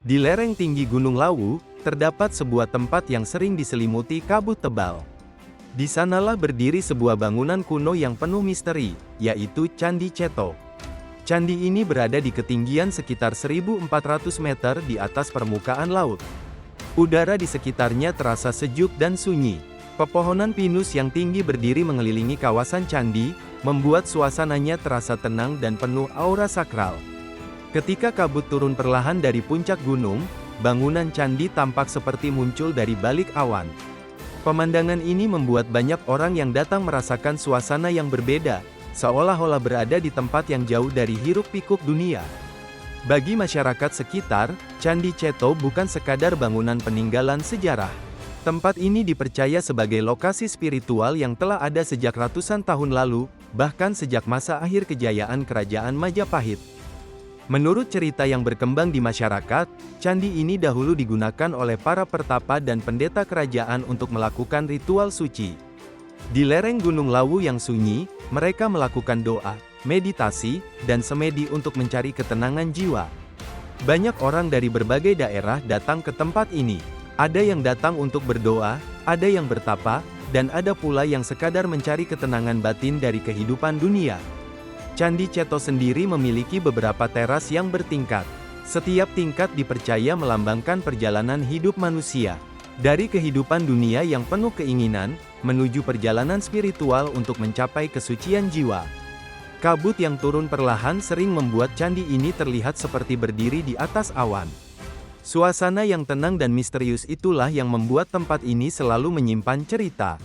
Di lereng tinggi Gunung Lawu, terdapat sebuah tempat yang sering diselimuti kabut tebal. Di sanalah berdiri sebuah bangunan kuno yang penuh misteri, yaitu Candi Ceto. Candi ini berada di ketinggian sekitar 1.400 meter di atas permukaan laut. Udara di sekitarnya terasa sejuk dan sunyi. Pepohonan pinus yang tinggi berdiri mengelilingi kawasan candi, membuat suasananya terasa tenang dan penuh aura sakral. Ketika kabut turun perlahan dari puncak gunung, bangunan candi tampak seperti muncul dari balik awan. Pemandangan ini membuat banyak orang yang datang merasakan suasana yang berbeda, seolah-olah berada di tempat yang jauh dari hiruk-pikuk dunia. Bagi masyarakat sekitar, Candi Ceto bukan sekadar bangunan peninggalan sejarah. Tempat ini dipercaya sebagai lokasi spiritual yang telah ada sejak ratusan tahun lalu, bahkan sejak masa akhir kejayaan Kerajaan Majapahit. Menurut cerita yang berkembang di masyarakat, candi ini dahulu digunakan oleh para pertapa dan pendeta kerajaan untuk melakukan ritual suci. Di lereng Gunung Lawu yang sunyi, mereka melakukan doa, meditasi, dan semedi untuk mencari ketenangan jiwa. Banyak orang dari berbagai daerah datang ke tempat ini. Ada yang datang untuk berdoa, ada yang bertapa, dan ada pula yang sekadar mencari ketenangan batin dari kehidupan dunia. Candi Ceto sendiri memiliki beberapa teras yang bertingkat. Setiap tingkat dipercaya melambangkan perjalanan hidup manusia. Dari kehidupan dunia yang penuh keinginan, menuju perjalanan spiritual untuk mencapai kesucian jiwa. Kabut yang turun perlahan sering membuat candi ini terlihat seperti berdiri di atas awan. Suasana yang tenang dan misterius itulah yang membuat tempat ini selalu menyimpan cerita.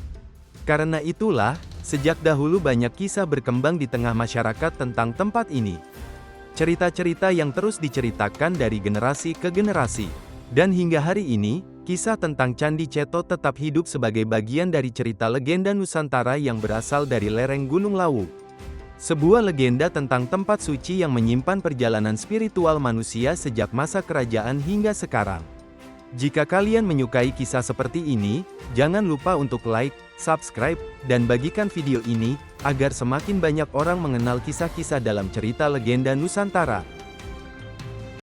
Karena itulah, sejak dahulu banyak kisah berkembang di tengah masyarakat tentang tempat ini. Cerita-cerita yang terus diceritakan dari generasi ke generasi. Dan hingga hari ini, kisah tentang Candi Ceto tetap hidup sebagai bagian dari cerita legenda Nusantara yang berasal dari lereng Gunung Lawu. Sebuah legenda tentang tempat suci yang menyimpan perjalanan spiritual manusia sejak masa kerajaan hingga sekarang. Jika kalian menyukai kisah seperti ini, jangan lupa untuk like, subscribe, dan bagikan video ini, agar semakin banyak orang mengenal kisah-kisah dalam cerita legenda Nusantara.